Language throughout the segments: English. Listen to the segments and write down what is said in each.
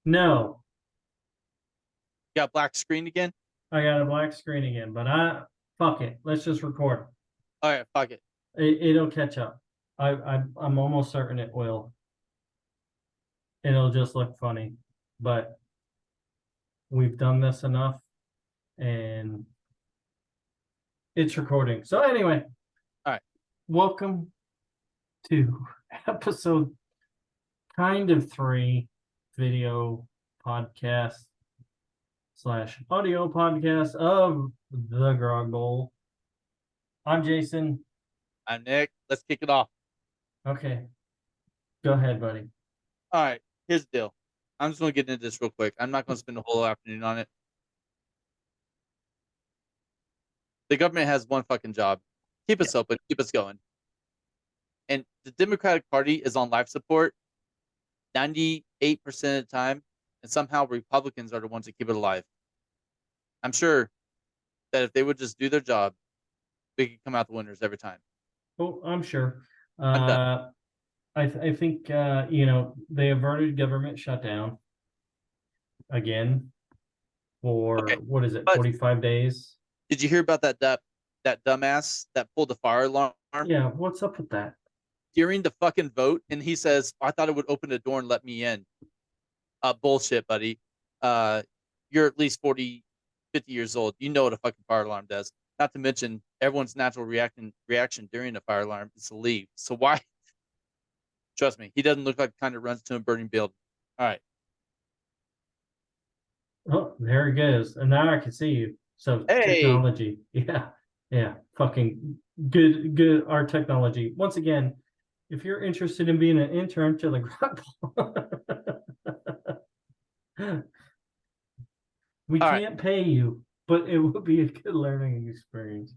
No, You got black screen again? I got a black screen again, but fuck it. Let's just record. All right, fuck it. It'll catch up. I'm almost certain it will. It'll just look funny, but we've done this enough and it's recording. So anyway, All right. welcome to episode kind of 3 video podcast / audio podcast of the Grog Bowl. I'm Jason. I'm Nick. Let's kick it off. Okay, go ahead, buddy. All right, here's the deal. I'm just going to get into this real quick. I'm not going to spend the whole afternoon on it. The government has one fucking job. Keep us open, keep us going. And the Democratic Party is on life support 98% of the time, and somehow Republicans are the ones that keep it alive. I'm sure that if they would just do their job, we could come out the winners every time. Oh, I'm sure. I'm done. I think they averted government shutdown again for Okay, what is it, but 45 days? did you hear about that dumbass that pulled the fire alarm Yeah, what's up with that? during the fucking vote? And he says, "I thought it would open the door and let me in." Bullshit, buddy. You're at least 40, 50 years old. You know what a fucking fire alarm does. Not to mention everyone's natural reaction during a fire alarm is to leave. So why? Trust me, he doesn't look like the kind that runs to a burning building. All right. Oh, there it goes. And now I can see you. So Hey, technology. Yeah. Fucking good our technology. Once again, if you're interested in being an intern to the Grog we all right. can't pay you, but it would be a good learning experience.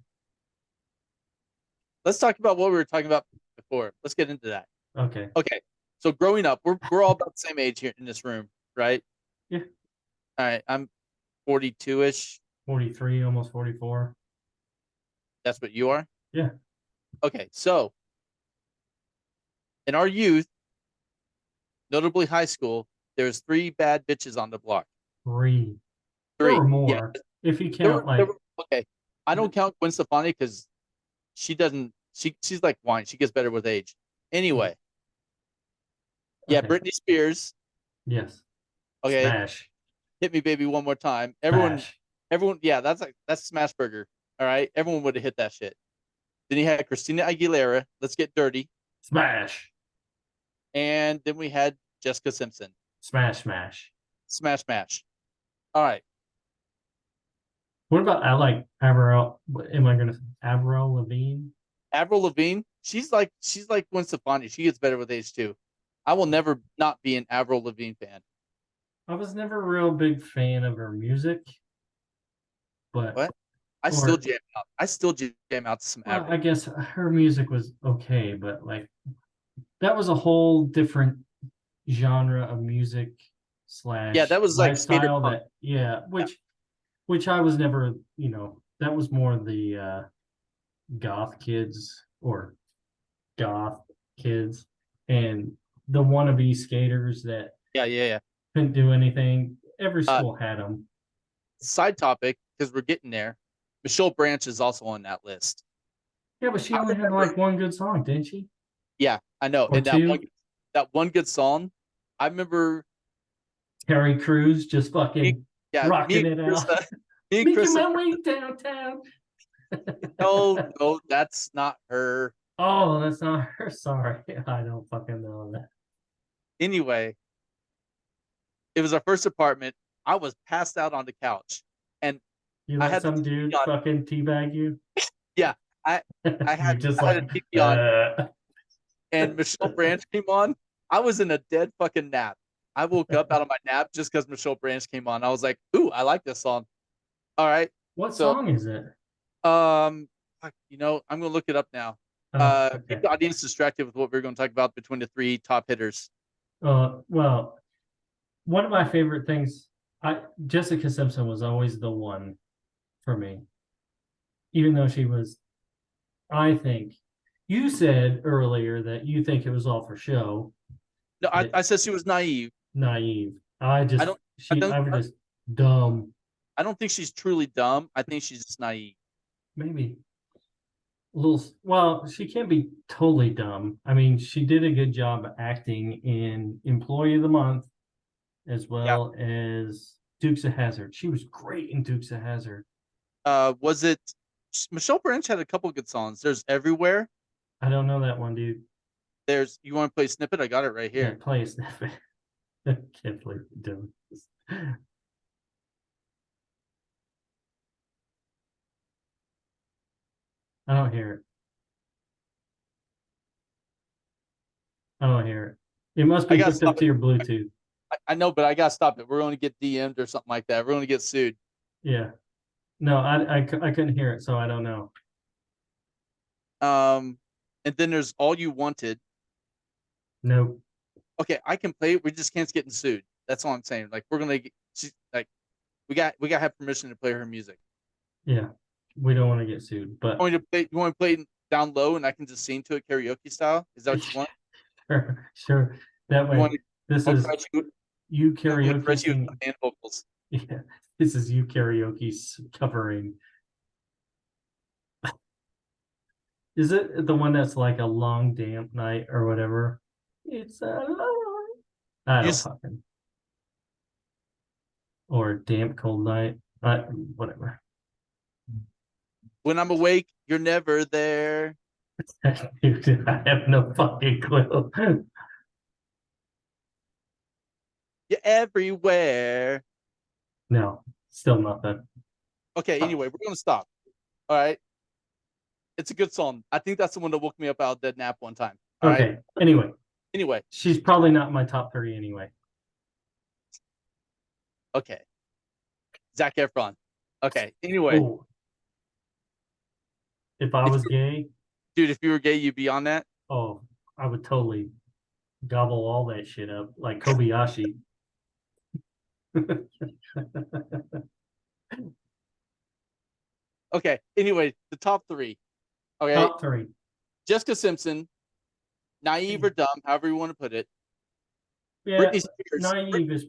Let's talk about what we were talking about before. Let's get into that. Okay. Okay. So growing up, we're all about the same age here in this room, right? Yeah. All right. I'm 42 ish. 43, almost 44. That's what you are. Yeah. Okay. So in our youth, notably high school, there's 3 bad bitches on the block. 3. There were 3. Yeah. more. If you There count were, there like were okay. I don't count Gwen Stefani because she doesn't. She's like wine. She gets better with age. Anyway, yeah. okay. Britney Spears. Yes. Okay, Smash. hit me, baby, one more time. Smash. Everyone. Yeah, that's Smash Burger. All right, everyone would have hit that shit. Then you had Christina Aguilera. Let's get dirty. Smash. And then we had Jessica Simpson. Smash. Smash. Smash, smash. All right. What about I like Avril? Am I gonna say Avril Lavigne? Avril Lavigne. She's like Gwen Stefani. She gets better with age too. I will never not be an Avril Lavigne fan. I was never a real big fan of her music, but What? I still or jam out. I still jam out to some well, I Avril. guess her music was okay, but like that was a whole different genre of music Yeah, slash that was like skater lifestyle punk. that yeah, Yeah. which I was never, that was more the goth kids or goth kids and the wannabe skaters that Yeah, yeah, yeah. couldn't do anything. Every Uh, school had them. Side topic, because we're getting there. Michelle Branch is also on that list. Yeah, but she I only had remember. like one good song, didn't she? Yeah, I know. Or And that one, two. that one good song. I remember. Terry Crews just Me, fucking yeah, me rocking and it out. Krista. Me and Making Krista. my way downtown. No, no, that's not her. Oh, that's not her. Sorry. I don't fucking know that. Anyway, it was our first apartment. I was passed out on the couch, and You I let had the some TV dude on. fucking teabag you? Yeah, I I You're had just I had a like, TV on, and Michelle Branch came on. I was in a dead fucking nap. I woke up out of my nap just because Michelle Branch came on. I was like, "Ooh, I like this song." All right, what so song is it? I'm gonna look it up now. Oh, Keep okay. the audience distracted with what we're gonna talk about between the 3 top hitters. Well, one of my favorite things, Jessica Simpson was always the one for me, even though she was, I think, you said earlier that you think it was all for show, No, I, that I said she was naive. naive. I I just don't I don't I'm just dumb. I don't think she's truly dumb. I think she's just naive. Maybe a little. Well, she can't be totally dumb. I mean, she did a good job acting in Employee of the Month as Yeah. well as Dukes of Hazzard. She was great in Dukes of Hazzard. Was it Michelle Branch had a couple good songs. There's Everywhere. I don't know that one, dude. There's You want to play a snippet? I got it right Yeah, here. play a snippet. I can't believe you're doing this. I don't hear it. I don't hear it. It must I be got to hooked up stop to it. your Bluetooth. I know, but I got to stop it. We're going to get DM'd or something like that. We're going to get sued. Yeah. No, I couldn't hear it, so I don't know. And then there's All You Wanted. Nope. Okay, I can play it. We just can't getting sued. That's all I'm saying. Like we're gonna, she's like, we got to have permission to play her music. Yeah. We don't want to get sued, but You want to play it down low, and I can just sing to it karaoke style? Is that what you want? sure, sure. That You way, want? this I'll is crush you. you I'm gonna karaoke crush you with sing. my hand vocals. Yeah, this is you karaoke covering. Is it the one that's like a long damp night or whatever? It's a long. I You don't fucking or damp cold night. Whatever. When I'm awake, you're never there. Dude, I have no fucking clue. You're everywhere. No, still nothing. Okay, anyway, we're gonna stop. All right. It's a good song. I think that's the one that woke me up out of dead nap one time. All right. Okay. Anyway, Anyway, she's probably not in my top 3 anyway. okay. Zac Efron. Okay. Anyway, Oh, if I if was you, gay, dude, if you were gay, you'd be on that. oh, I would totally gobble all that shit up like Kobayashi. Okay. Anyway, the top three. Okay. Top 3. Jessica Simpson, naive or dumb, however you want to put it. Yeah, Britney Spears. naive is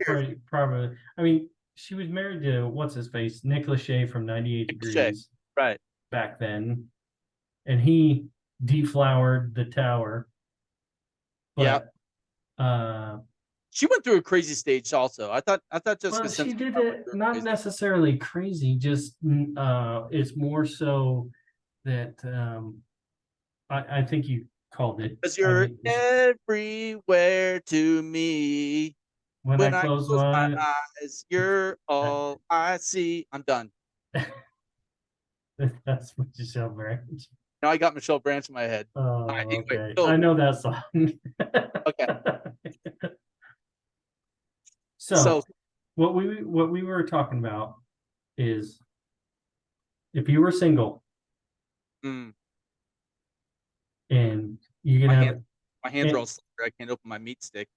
probably. I mean, she was married to what's his face, Nick Lachey from 98 Shay. Degrees Right. back then, and he deflowered the tower. Yeah. But She went through a crazy stage also. I thought Jessica well, she Simpson did went it through not crazy. necessarily crazy, just it's more so that I think you called it. Because I you're mean, everywhere to me. when I When I close close my my eyes, you're all I see. I'm done. that's Michelle Branch. Now I got Michelle Branch in my head. Oh, All right, anyway, okay. so I know that song. okay. So So what we were talking about is if you were single mm, and you can my have hands are all slippery. I can't open my meat stick.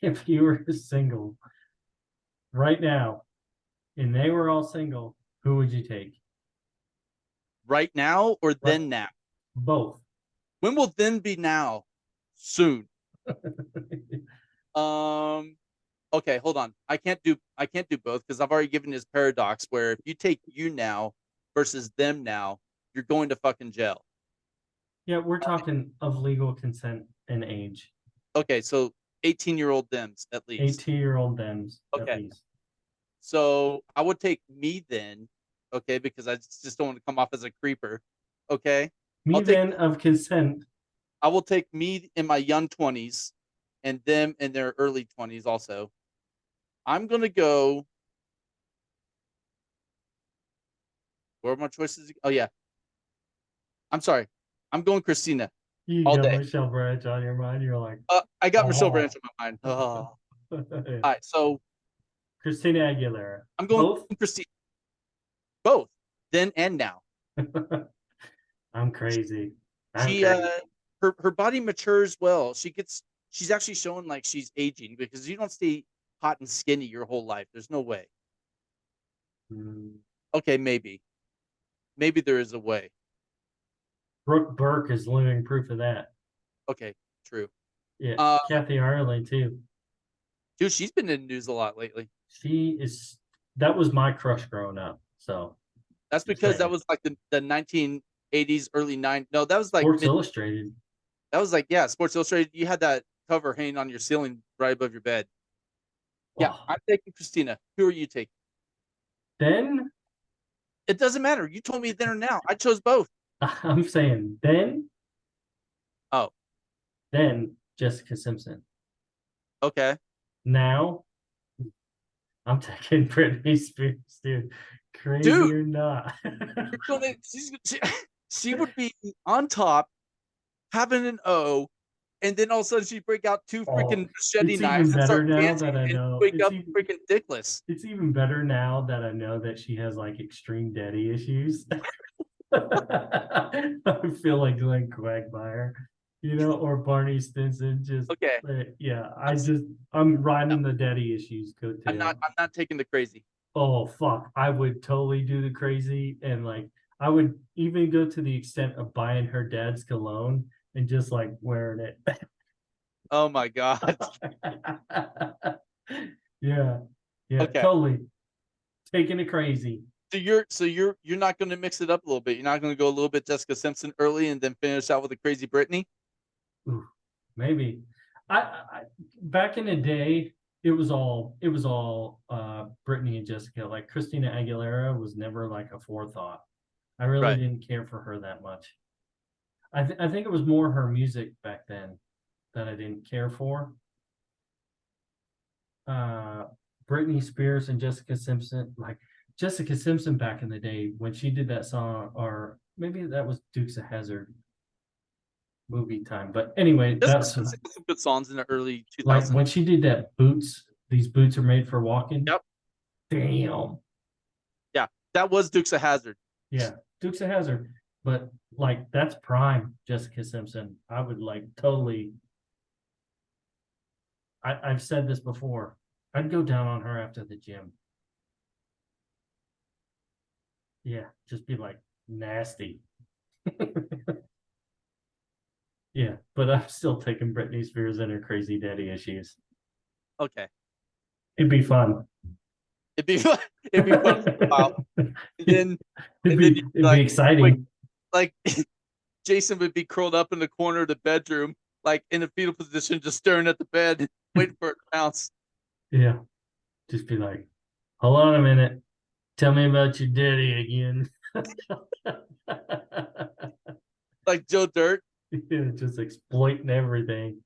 if you were single right now and they were all single, who would you take? Right now or Right. then now? Both. When will then be now? Soon. Okay, hold on. I can't do both because I've already given this paradox where if you take you now versus them now, you're going to fucking jail. Yeah, we're talking of legal consent and age. Okay, so 18-year-old thems at least. 18-year-old thems at Okay. least. So I would take me then, okay, because I just don't want to come off as a creeper. Okay. Me then of consent. I will take me in my young 20s and them in their early 20s also. I'm gonna go. What are my choices? Oh yeah. I'm sorry. I'm going Christina You all got day. Michelle Branch on your mind. You're like, I got Michelle oh. Branch in my mind. Oh. All right, so Christina Aguilera. I'm going Both. Christina. Both then and now. I'm crazy. She her body matures well. She's actually showing like she's aging because you don't stay hot and skinny your whole life. There's no way. Okay, maybe there is a way. Brooke Burke is living proof of that. Okay, true. Yeah, Kathy Ireland too. Dude, she's been in the news a lot lately. That was my crush growing up. So That's just because that saying. was like the 1980s, early 90s. No, that was like Sports mid. Illustrated. That was like, yeah, Sports Illustrated. You had that cover hanging on your ceiling right above your bed. Yeah, Oh, I'm taking Christina. Who are you taking? then It doesn't matter. You told me then or now. I chose both. I'm saying Oh, then Jessica Simpson. okay. Now I'm taking Britney Spears, dude. Crazy Dude, or not. you're gonna, she would be on top, having an O, and then all of a sudden she'd break out two Oh, freaking machete it's knives even and better start now dancing that I and know. wake up freaking dickless. It's even better now that I know that she has like extreme daddy issues. I feel like Glenn Quagmire, or Barney Stinson. Just Okay. yeah, I'm, I'm no, riding the daddy issues I'm not coattail. I'm not taking the crazy. Oh fuck, I would totally do the crazy, and like I would even go to the extent of buying her dad's cologne and just like wearing it. Oh my god. Yeah, yeah, Okay. totally taking it crazy. So you're not gonna mix it up a little bit. You're not gonna go a little bit Jessica Simpson early and then finish out with a crazy Britney? Ooh, maybe. I back in the day, it was all Brittany and Jessica. Like Christina Aguilera was never like a forethought. I really Right. didn't care for her that much. I think it was more her music back then that I didn't care for. Uh Britney Spears and Jessica Simpson, like Jessica Simpson back in the day when she did that song, or maybe that was Dukes of Hazzard movie time. But anyway, Jessica that's Simpson had some good songs in the early like 2000s. when she did that boots, these boots are made for walking. Yep. Damn. Yeah. That was Dukes of Hazzard. Yeah. Dukes of Hazzard. But like that's prime Jessica Simpson. I would like totally I've said this before. I'd go down on her after the gym. Yeah, just be like nasty. Yeah, but I'm still taking Britney Spears and her crazy daddy issues. Okay. It'd be fun. It'd be fun. It'd be fun for a while. And then it'd and then be you'd be it'd be exciting. like Jason would be curled up in the corner of the bedroom, like in a fetal position, just staring at the bed, waiting for it to bounce. Yeah, just be like, hold on a minute. Tell me about your daddy again. Like Joe Dirt. Yeah, just exploiting everything.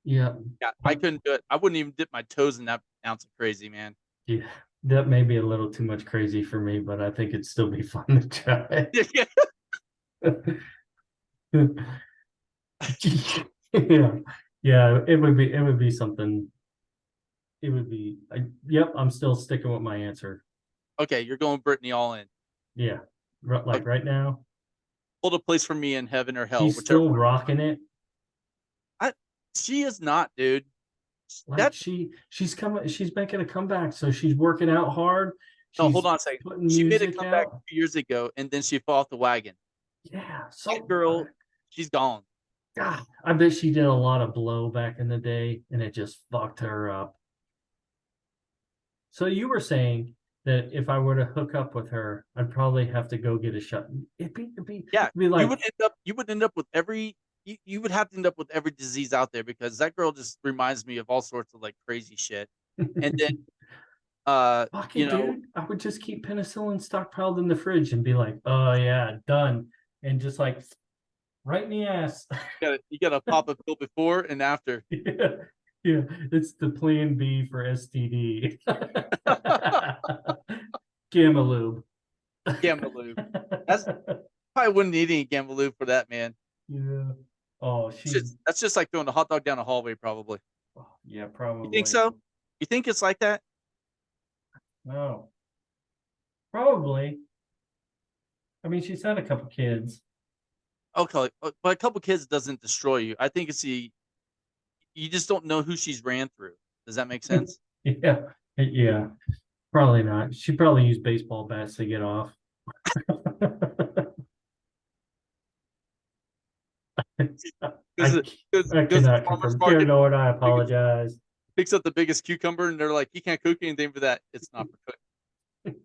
Yeah, Yeah, I couldn't do it. I wouldn't even dip my toes in that ounce of crazy, man. yeah, that may be a little too much crazy for me, but I think it'd still be fun to try. Yeah, yeah, it would be something. It would be. Yep, I'm still sticking with my answer. Okay, you're going Brittany all in. Yeah, like Okay, right now, hold a place for me in heaven or hell, she's whichever still one. rocking it. I, she is not, dude. Like That she's making a comeback, so she's working out hard. no, hold She's on a second. putting She made a music comeback out. 2 years ago, and then she fell off the wagon. Yeah, That so girl, she's gone. God, I bet she did a lot of blow back in the day, and it just fucked her up. So you were saying that if I were to hook up with her, I'd probably have to go get a shot. Yeah, It'd be like, you would end up with every you would have to end up with every disease out there because that girl just reminds me of all sorts of like crazy shit. And then fuck you it, know, dude. I would just keep penicillin stockpiled in the fridge and be like, oh yeah, done, and just like right in the ass. you gotta pop a pill before and after. Yeah, yeah, it's the plan B for STD. Gamma lube. Gamalube. That's probably wouldn't need any Gamalube for that, man. Yeah. Oh, That's just like throwing a hot dog down a hallway, probably. oh, yeah, You think probably. so? You think it's like that? No, probably. I mean, she's had a couple kids. Okay, but a couple kids doesn't destroy you. I think it's you just don't know who she's ran through. Does that make sense? Yeah, yeah, probably not. She probably used baseball bats to get off. Goes, I, to- goes, I goes to the cannot farmer's confirm. Dear market, Lord, I apologize. picks up the biggest cucumber, and they're like, "You can't cook anything for that. It's not for cooking."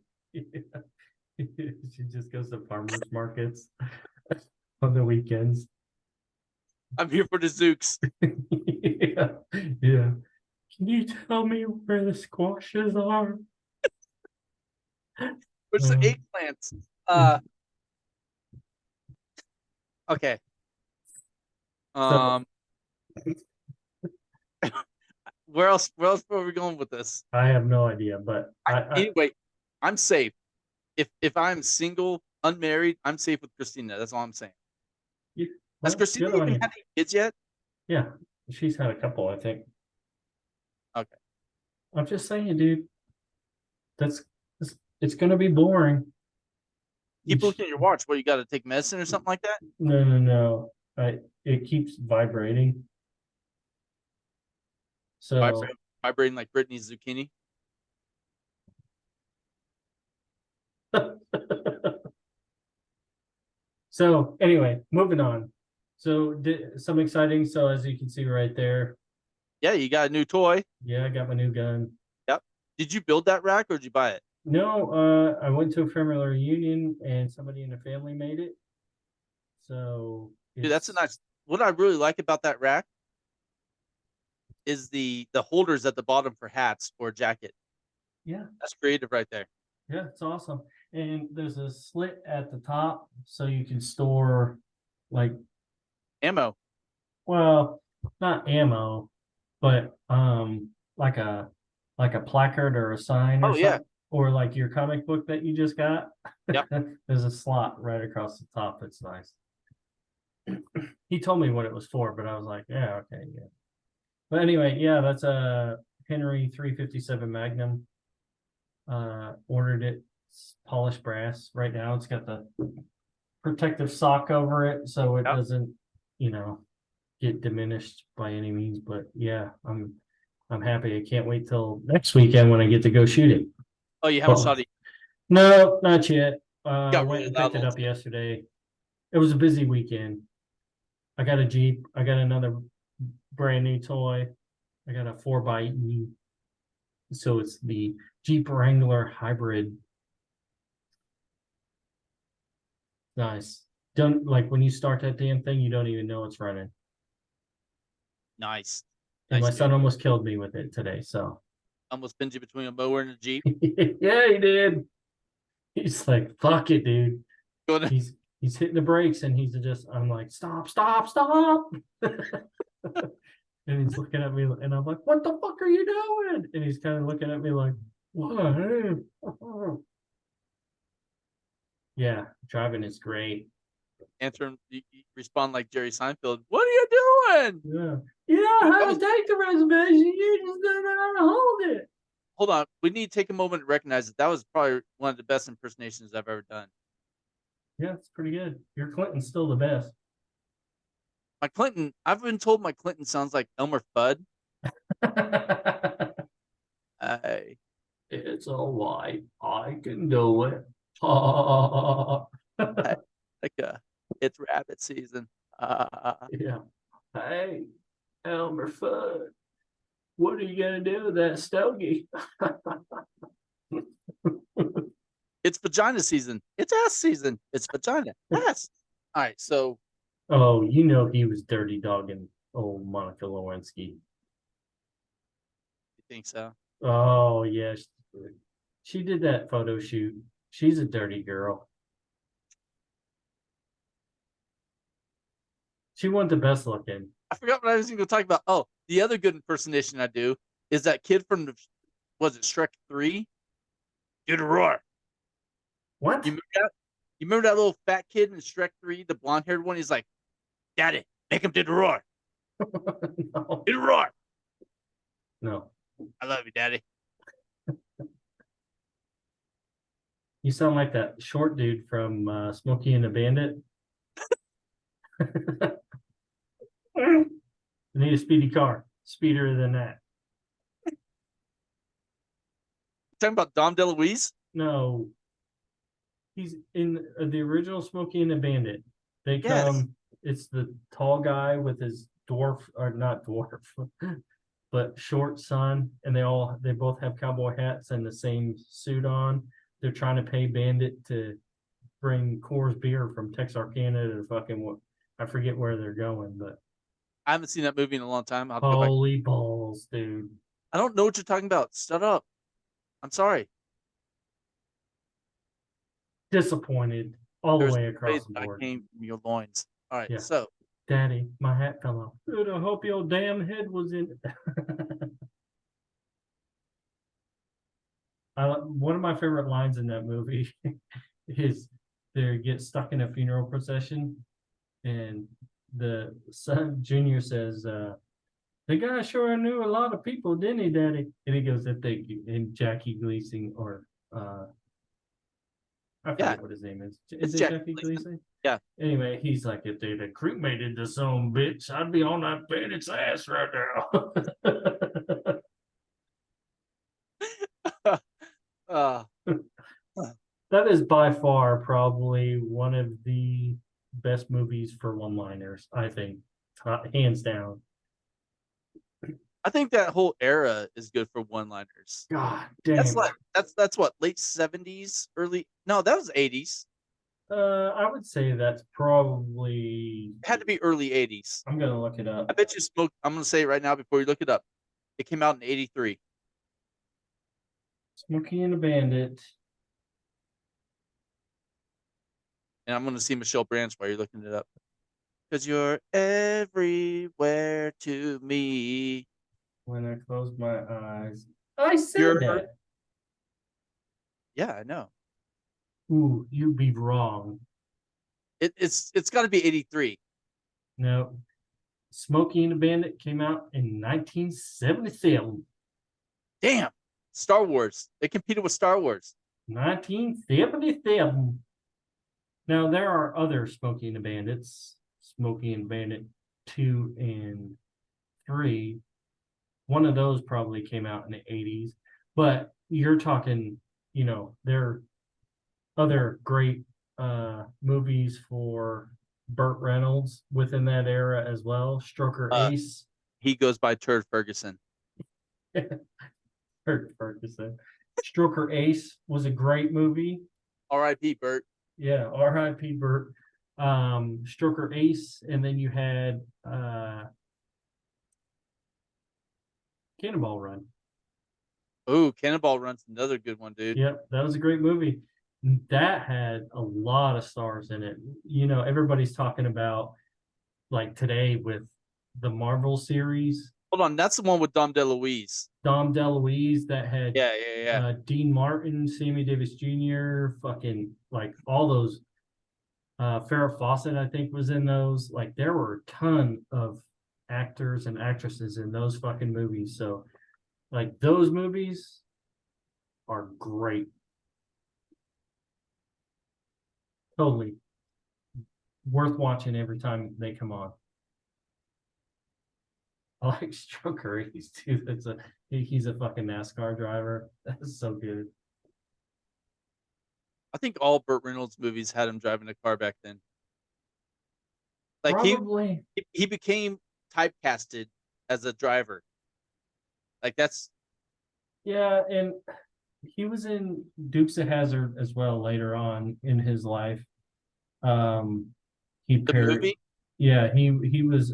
She just goes to farmers markets on the weekends. I'm here for the zooks. Yeah, yeah. Can you tell me where the squashes are? Where's the eggplants? Okay. So Um, where else were we going with this? I have no idea, but Anyway, I'm safe. If I'm single, unmarried, I'm safe with Christina. That's all I'm saying. Has well, Christina good on even you. had any kids yet? Yeah, she's had a couple, I think. Okay. I'm just saying, dude, that's it's gonna be boring. Keep looking at your watch. What, you got to take medicine or something like that? No, no, no. It keeps vibrating. So Vibrating like Brittany's zucchini. so anyway, moving on. So some exciting. So as you can see right there, Yeah, you got a new toy. yeah, I got my new gun. Yep. Did you build that rack or did you buy it? No, I went to a family reunion and somebody in the family made it. So Dude, that's a nice. What I really like about that rack is the holders at the bottom for hats or jacket. Yeah, That's creative right there. yeah, it's awesome. And there's a slit at the top so you can store like, Ammo. well, not ammo, but like a placard or a sign or Oh yeah. something, or like your comic book that you just got. Yep. There's a slot right across the top. It's nice. He told me what it was for, but I was like, yeah, okay, yeah. But anyway, yeah, that's a Henry 357 Magnum. Ordered it. It's polished brass. Right now, it's got the protective sock over it, so it Yep. doesn't, you know, get diminished by any means. But yeah, I'm happy. I can't wait till next weekend when I get to go shoot it. Oh, you haven't Well, shot it. no, not yet. I Got went really and loud picked it all up yesterday. It was a busy weekend. I got a Jeep. I got another brand new toy. I got a 4xe. So it's the Jeep Wrangler hybrid. Nice. Don't like when you start that damn thing, you don't even know it's running. Nice. And my Nice, son dude. almost killed me with it today. So Almost pinned you between a mower and a Jeep. yeah, he did. He's like, fuck it, dude. Going to- He's hitting the brakes and he's just I'm like, stop, stop, stop. And he's looking at me and I'm like, what the fuck are you doing? And he's kind of looking at me like, what? Yeah, driving is great. Answer him, you respond like Jerry Seinfeld. What are you doing? Yeah. You know Dude, how to take the reservation, you just don't know how to hold it. Hold on. We need to take a moment to recognize that was probably one of the best impersonations I've ever done. Yeah, it's pretty good. Your Clinton's still the best. My Clinton, I've been told my Clinton sounds like Elmer Fudd. I It's all right. I can do it. like it's rabbit season. Yeah. Hey, Elmer Fudd, what are you gonna do with that stogie? It's vagina season. It's ass season. It's vagina. Ass. All right, so Oh, you know he was dirty dogging old Monica Lewinsky. you think so? Oh yes, she did that photo shoot. She's a dirty girl. She wasn't the best looking. I forgot what I was going to talk about. Oh, the other good impersonation I do is that kid from the, was it Shrek 3? Do the roar. What? You remember that? You remember that little fat kid in Shrek 3, the blonde haired one? He's like, Daddy, make him do the roar. No. Do the roar. No. I love you, Daddy. You sound like that short dude from Smokey and the Bandit. I need a speedy car. Speedier than that. Talking about Dom DeLuise? No. He's in the original Smokey and the Bandit. They Yes. come it's the tall guy with his dwarf, or not dwarf, but short son, and they both have cowboy hats and the same suit on. They're trying to pay Bandit to bring Coors beer from Texarkana to fucking I forget where they're going, but I haven't seen that movie in a long time. I'll go back. holy balls, dude. I don't know what you're talking about. Shut up. I'm sorry. Disappointed all the There's way no way across the that I board. came from your loins. All right, Yeah. so Daddy, my hat fell off. Dude, I hope your damn head was in. One of my favorite lines in that movie is they get stuck in a funeral procession, and the son Junior says, "The guy sure knew a lot of people, didn't he, Daddy?" And he goes, "If they," and Jackie Gleason, or I yeah, forget what his name is. it's Is it Jackie Jackie Gleason. Gleason? Yeah. Anyway, he's like, if they'd have cremated this own bitch, I'd be on that bandit's ass right now. uh, That is by far probably one of the best movies for one-liners, I think, hands down. I think that whole era is good for one-liners. God damn. That's like that's what, late 70s, early. No, that was 80s. I would say that's probably. It had to be early 80s. I'm gonna look it I up. bet you Smoke. I'm gonna say it right now before you look it up. It came out in 83. Smokey and the Bandit. And I'm gonna see Michelle Branch while you're looking it up. Because you're everywhere to me. When I close my eyes, I said You're- that. Yeah, I know. Ooh, you'd be wrong. It's got to be 83. No, Smokey and the Bandit came out in 1977. Damn, Star Wars. They competed with Star Wars. 1977. Now there are other Smokey and the Bandits, Smokey and Bandit 2 and 3. One of those probably came out in the 80s, but you're talking, there are other great movies for Burt Reynolds within that era as well. Stroker Ace. He goes by Turd Ferguson. Burt Ferguson. Stroker Ace was a great movie. R.I.P. Burt. Yeah, R.I.P. Burt. Stroker Ace, and then you had Cannonball Run. Ooh, Cannonball Run's another good one, dude. Yep, that was a great movie. That had a lot of stars in it. Everybody's talking about, like today with the Marvel series. Hold on, that's the one with Dom DeLuise. Dom DeLuise that had Yeah. Dean Martin, Sammy Davis Jr., fucking like all those. Farrah Fawcett, I think, was in those. Like there were a ton of actors and actresses in those fucking movies. So like those movies are great. Totally worth watching every time they come on. I like Stroker Ace too. He's a fucking NASCAR driver. That's so good. I think all Burt Reynolds movies had him driving a car back then. Like Probably. he became typecasted as a driver. Like that's. Yeah, and he was in Dukes of Hazzard as well later on in his life. He The paired. movie? Yeah, he was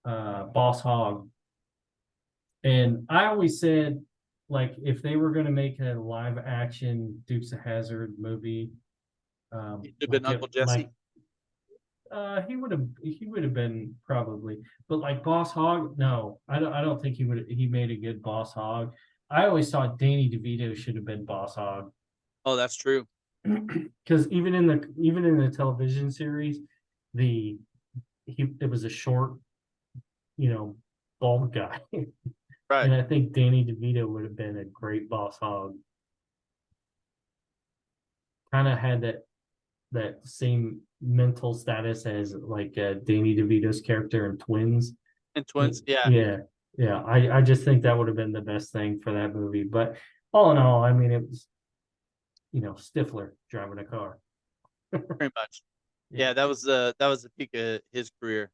Boss Hog, and I always said, like, if they were going to make a live action Dukes of Hazzard movie, It would have been Uncle Jesse. He would have been probably, but like Boss Hog, no, I don't think he made a good Boss Hog. I always thought Danny DeVito should have been Boss Hog. Oh, that's true. Because even in the television series, it was a short, bald guy. Right. And I think Danny DeVito would have been a great Boss Hog. Kind of had that same mental status as like Danny DeVito's character in Twins. And Twins, yeah. Yeah. I just think that would have been the best thing for that movie. But all in all, I mean, it was, Stifler driving a car. Pretty much. Yeah, that was the peak of his career.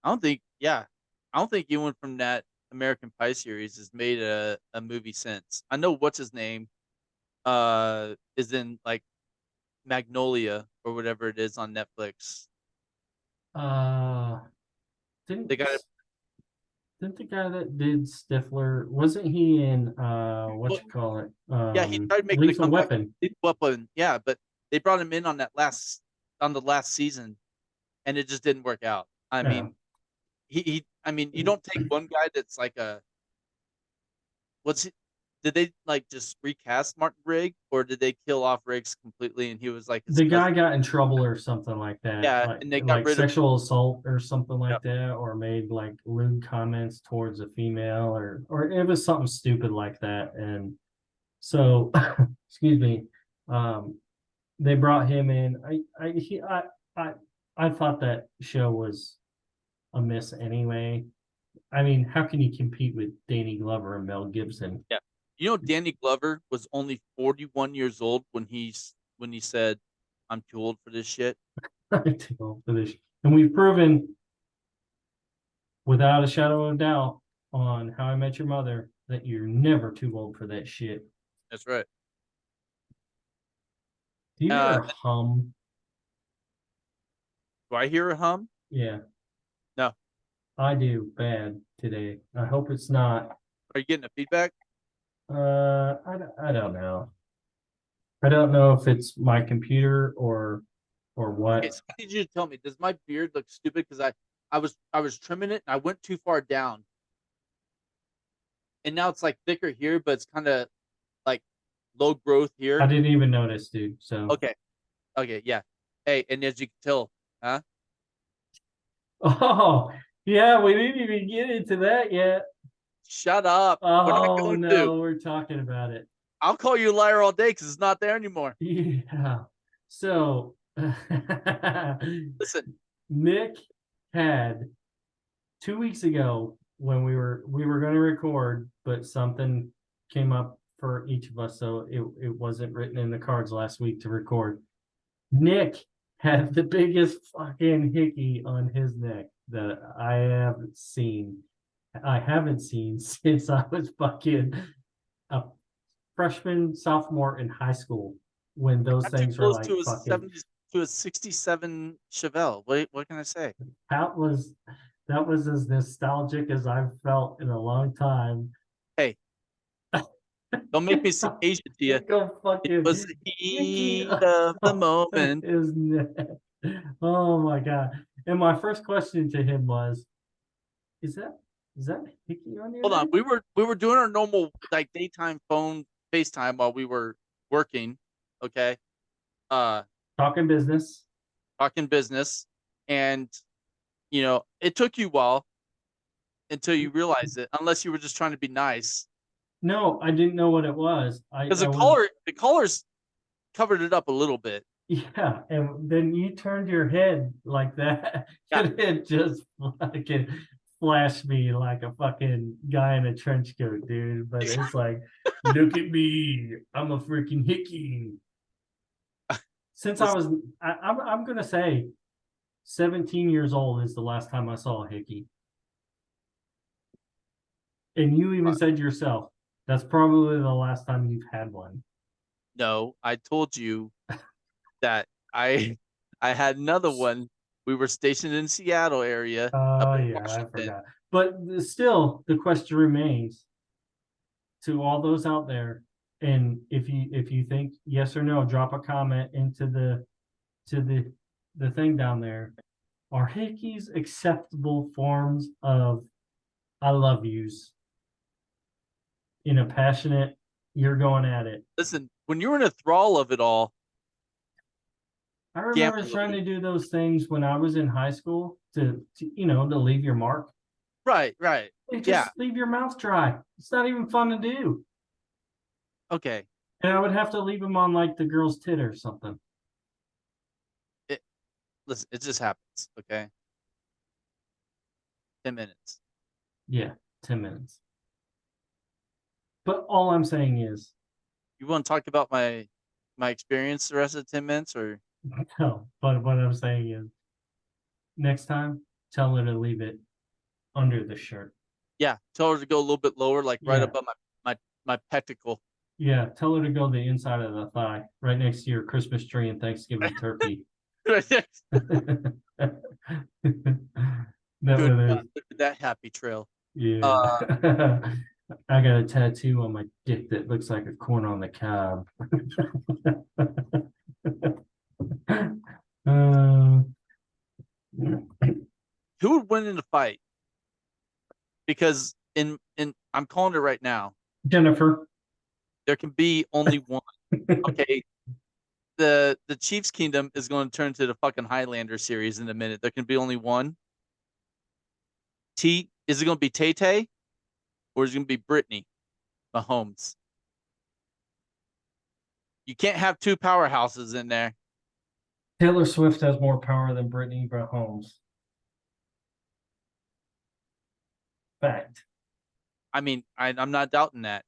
I don't think, yeah, I don't think anyone from that American Pie series has made a movie since. I know what's his name is in like Magnolia or whatever it is on Netflix. Uh, They didn't got it. didn't the guy that did Stifler, wasn't he in what Well, you call it? yeah, he tried making a Lethal comeback. Weapon. Weapon, yeah, but they brought him in on the last season, and it just didn't work out. I Yeah. mean, I mean, you don't take one guy that's like a what's it? Did they like just recast Martin Rigg, or did they kill off Riggs completely and he was like his The guy cousin? got in trouble or something like that, Yeah, like and they got like rid of. sexual assault or something Yep. like that, or made like lewd comments towards a female, or it was something stupid like that. And so, excuse me, um, they brought him in. I I thought that show was a miss anyway. I mean, how can you compete with Danny Glover and Mel Gibson? Yeah. You know, Danny Glover was only 41 years old when he said, "I'm too old for this shit." For this, and we've proven without a shadow of a doubt on How I Met Your Mother that you're never too old for that shit. That's right. Do you Uh, hear a hum? do I hear a hum? Yeah, No. I do bad today. I hope it's not. Are you getting a feedback? I don't know. I don't know if it's my computer or Okay, what. so I need you to tell me, does my beard look stupid? Because I was trimming it and I went too far down, and now it's like thicker here, but it's kind of like low growth I here. didn't even notice, dude. So, Okay, okay, yeah. Hey, and as you can tell, huh? oh yeah, we didn't even get into that yet. Shut up. We're not Oh going to. no, we're talking about it. I'll call you a liar all day because it's not there anymore. Yeah. So Listen, Nick had 2 weeks ago when we were going to record, but something came up for each of us, so it wasn't written in the cards last week to record. Nick had the biggest fucking hickey on his neck that I haven't seen. I haven't seen since I was fucking a freshman, sophomore in high school when those got too things were close like to a fucking 70 to a 67 Chevelle. What can I say? that was that was as nostalgic as I've felt in a long time. Hey, don't make me say Asia to you. Go It fucking was the hickey heat of the moment. his neck. Oh my god. And my first question to him was, is that is that hickey on your Hold on, neck? we were doing our normal like daytime phone FaceTime while we were working. Okay, uh, Talking business. talking business, and it took you a while until you realized it, unless you were just trying to be nice. No, I didn't know what it was. Because I was the callers covered it up a little bit. Yeah, and then you turned your head like that, Yeah. and it just fucking flashed me like a fucking guy in a trench coat, dude. But it's like, look at me, I'm a freaking hickey. Since I Listen, was, I'm gonna say, 17 years old is the last time I saw a hickey, and you even said yourself that's probably the last time you've had one. no, I told you that I I had another one. We were stationed in Seattle area up Oh in yeah, I Washington. forgot. But still, the question remains to all those out there. And if you think yes or no, drop a comment into the thing down there. Are hickeys acceptable forms of I love yous in a passionate, you're going at it? Listen, when you're in a thrall of it all, I remember gambling, trying to do those things when I was in high school to leave your mark. right, right, Hey, yeah, just leave your mouth dry. It's not even fun to do. okay. And I would have to leave them on like the girl's tit or something. It Listen, it just happens. Okay, 10 minutes. Yeah, 10 minutes. But all I'm saying is, You want to talk about my experience the rest of the 10 minutes, or No, but what I'm saying is, next time, tell her to leave it under the shirt. Yeah, tell her to go a little bit lower, like right Yeah, above my pectacle. yeah. Tell her to go the inside of the thigh, right next to your Christmas tree and Thanksgiving turkey. Right there. That Good way God, there's, look at that happy trail. yeah. Uh, I got a tattoo on my dick that looks like a corn on the cob. Uh, who would win in a fight? Because in I'm calling it right now. Jennifer. There can be only one. Okay, the Chiefs Kingdom is going to turn to the fucking Highlander series in a minute. There can be only one. Is it going to be Tay Tay, or is it going to be Brittany Mahomes? You can't have two powerhouses in there. Taylor Swift has more power than Brittany Mahomes. Fact. I mean, I'm not doubting that.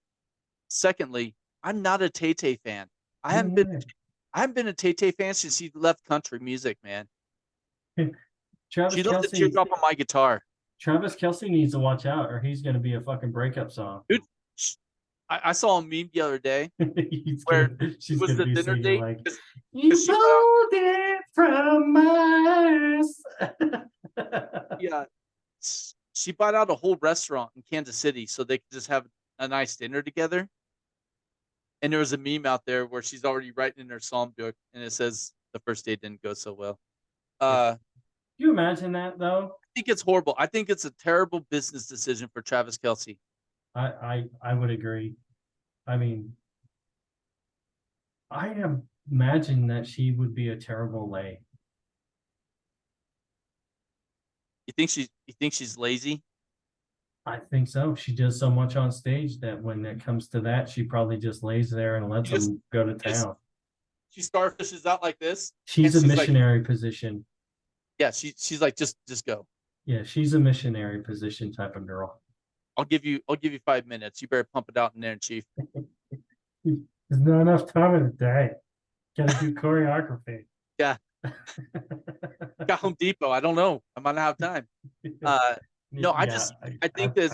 Secondly, I'm not a Tay Tay fan. I Me haven't been neither. I haven't been a Tay Tay fan since he left country music, man. Travis She left a Kelsey. teardrop on my guitar. Travis Kelsey needs to watch out, or he's going to be a fucking breakup song. Dude, I saw a meme the other day He's where gonna, it she's was gonna the be dinner singing date like, because "You she brought out, pulled it from Mars." yeah, she bought out a whole restaurant in Kansas City so they could just have a nice dinner together. And there was a meme out there where she's already writing in her psalm book, and it says the first date didn't go so well. Yeah. Uh, You imagine that though? I think it's horrible. I think it's a terrible business decision for Travis Kelsey. I would agree. I mean, I imagine that she would be a terrible lay. You think she's lazy? I think so. She does so much on stage that when it comes to that, she probably just lays there and lets She just them go to just town. she starfishes out like this, and She's a she's like, missionary position. yeah, she's like, just go. Yeah, she's a missionary position type of girl. I'll give you 5 minutes. You better pump it out in there, Chief. There's not enough time in the day. Gotta do choreography. Yeah, got Home Depot. I don't know. I might not have time. No, Yeah, I think there's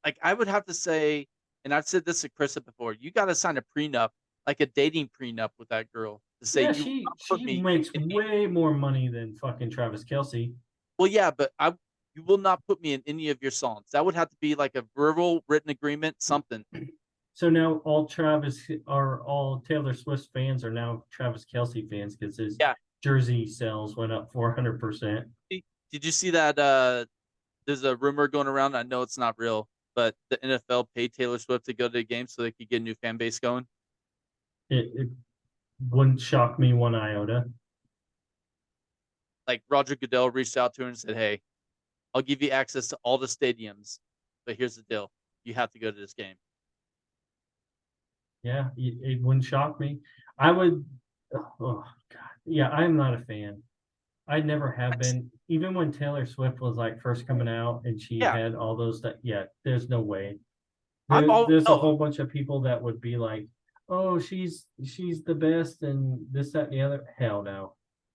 like I would have to say, and I've said this to Krista before. You got to sign a prenup, like a dating prenup with that girl to say yeah, you will she not put she me makes in any. way more money than fucking Travis Kelsey. Well, yeah, but I you will not put me in any of your songs. That would have to be like a verbal written agreement, something. So now all Taylor Swift fans are now Travis Kelsey fans because his Yeah. jersey sales went up 400%. Did you see that? There's a rumor going around. I know it's not real, but the NFL paid Taylor Swift to go to the game so they could get a new fan base going. It wouldn't shock me one iota. Like Roger Goodell reached out to her and said, "Hey, I'll give you access to all the stadiums, but here's the deal: you have to go to this game." Yeah, it wouldn't shock me. I would. Oh God, yeah, I'm not a fan. I never have been. Even when Taylor Swift was like first coming out and she Yeah, had all those stuff. Yeah, there's no way. I'm all There's a no. whole bunch of people that would be like, "Oh, she's the best," and this, that, and the other. Hell no.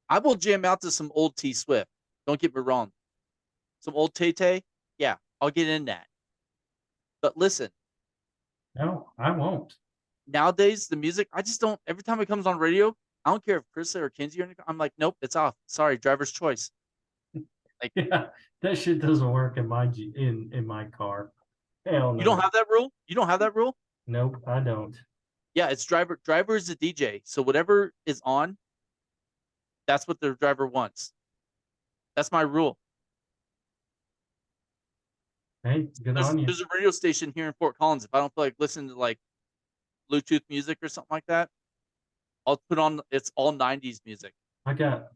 I will jam out to some old T Swift. Don't get me wrong. Some old Tay Tay. Yeah, I'll get in that. But listen, No, I won't. nowadays the music, I just don't. Every time it comes on radio, I don't care if Krista or Kinsey or anything. I'm like, nope, it's off. Sorry, driver's choice. Like Yeah, that shit doesn't work in in my car. Hell you don't no. have that rule. You don't have that rule. Nope, I don't. Yeah, it's driver. Driver is the DJ. So whatever is on, that's what the driver wants. That's my rule. Hey, good on you. There's a radio station here in Fort Collins. If I don't feel like listening to like Bluetooth music or something like that, I'll put on it's all 90s music. I got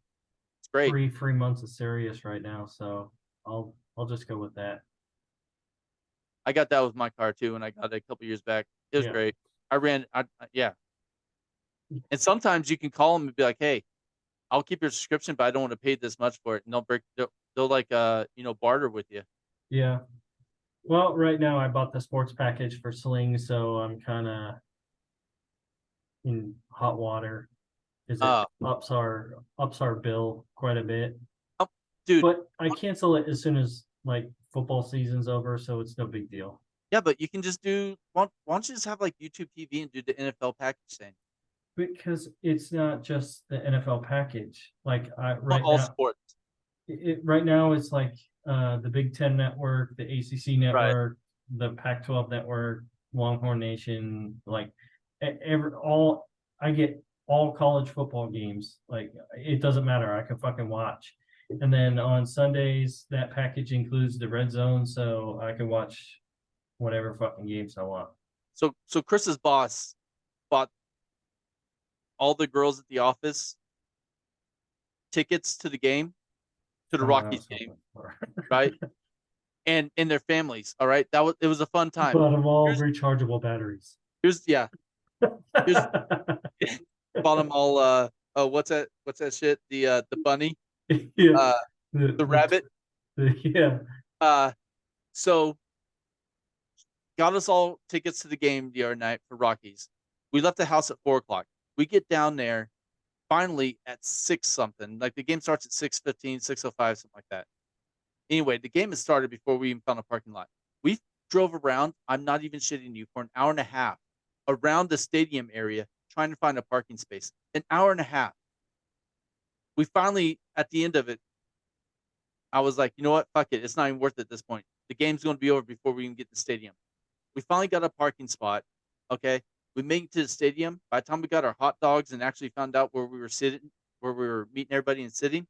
It's great. free months of Sirius right now, so I'll just go with that. I got that with my car too, and I got it a couple years back. It was Yeah. great. Yeah. And sometimes you can call them and be like, "Hey, I'll keep your subscription, but I don't want to pay this much for it." And they'll like barter with you. Yeah. Well, right now I bought the sports package for Sling, so I'm kind of in hot water is it ups our bill quite a bit. dude. But I cancel it as soon as like football season's over, so it's no big deal. Yeah, but you can just do. Why don't you just have like YouTube TV and do the NFL package thing? Because it's not just the NFL package. Like Well, all sports. right now it's like the Big Ten Network, the ACC Network, the Pac-12 Network, Longhorn Nation. Like I get all college football games. Like it doesn't matter. I can fucking watch. And then on Sundays, that package includes the red zone, so I can watch whatever fucking games I want. So Chris's boss bought all the girls at the office tickets to the game, to the Rockies game, right? And their families. All right, it was a fun time. Bought them all rechargeable batteries. Here's bought them all. What's that shit? The bunny. Yeah. The rabbit. Yeah. So got us all tickets to the game the other night for Rockies. We left the house at 4:00. We get down there finally at 6 something. Like the game starts at 6:15, 6:05, something like that. Anyway, the game has started before we even found a parking lot. We drove around, I'm not even shitting you, for an hour and a half around the stadium area trying to find a parking space. An hour and a half. We finally, at the end of it, I was like, you know what? Fuck it. It's not even worth it at this point. The game's going to be over before we even get to the stadium. We finally got a parking spot. Okay. We made it to the stadium. By the time we got our hot dogs and actually found out where we were sitting, where we were meeting everybody and sitting,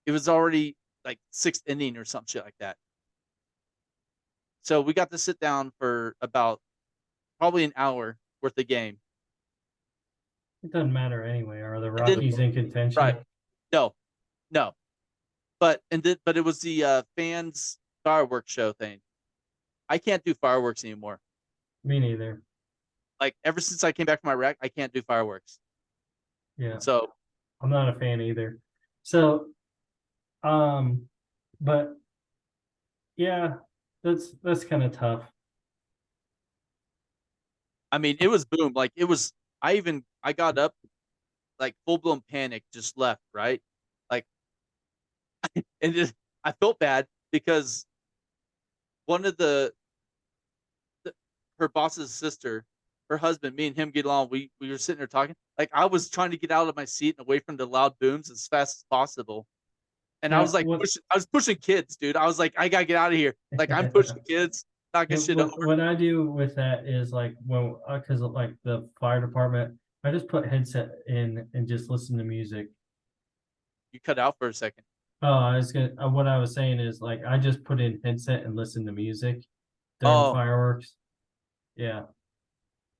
it was already like 6th inning or some shit like that. So we got to sit down for about probably an hour worth of game. It doesn't matter anyway. Are the Rockies in contention? Right. No. But it was the fans fireworks show thing. I can't do fireworks anymore. Me neither. Like ever since I came back from Iraq, I can't do fireworks. Yeah. So I'm not a fan either. So, but yeah, that's kind of tough. I mean, it was boom. Like it was. I got up, like full blown panic, just left right, like, and I felt bad because one of her boss's sister, her husband, me and him get along. We were sitting there talking. Like I was trying to get out of my seat and away from the loud booms as fast as possible. And I was like, I was pushing kids, dude. I was like, I gotta get out of here. Like I'm pushing kids, knocking shit over. What I do with that is like because like the fire department, I just put headset in and just listen to music. You cut out for a second. Oh, what I was saying is like I just put in headset and listen to music during fireworks. Yeah.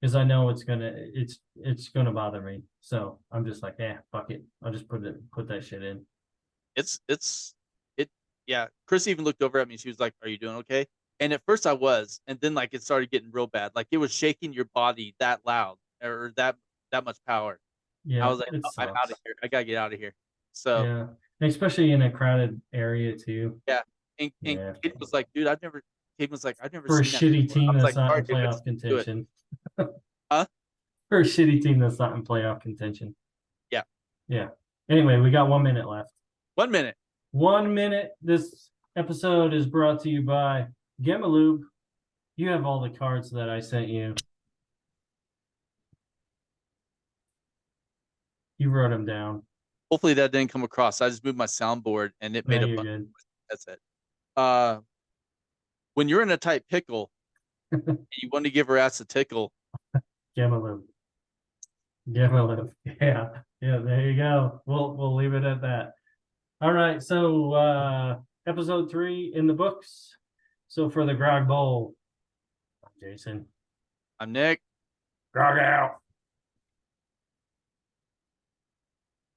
Because I know it's gonna bother me. So I'm just like, fuck it. I'll just put that shit in. Yeah. Chris even looked over at me. She was like, "Are you doing okay?" And at first I was, and then like it started getting real bad. Like it was shaking your body that loud or that much power. Yeah. I was like, I'm out of here. I gotta get out of here. So yeah, especially in a crowded area too. Yeah. And Kate was like, dude, I've never for a shitty team that's not in playoff contention. Huh? For a shitty team that's not in playoff contention. Yeah. Yeah. Anyway, we got 1 minute left. 1 minute. 1 minute. This episode is brought to you by Gemalube. You have all the cards that I sent you. You wrote them down. Hopefully that didn't come across. I just moved my soundboard and it made a bunch of noise. That's it. When you're in a tight pickle, you want to give her ass a tickle. Gemalube. Yeah. Yeah, there you go. We'll leave it at that. All right, so episode 3 in the books. So for the Grog Bowl, I'm Jason. I'm Nick. Grog out.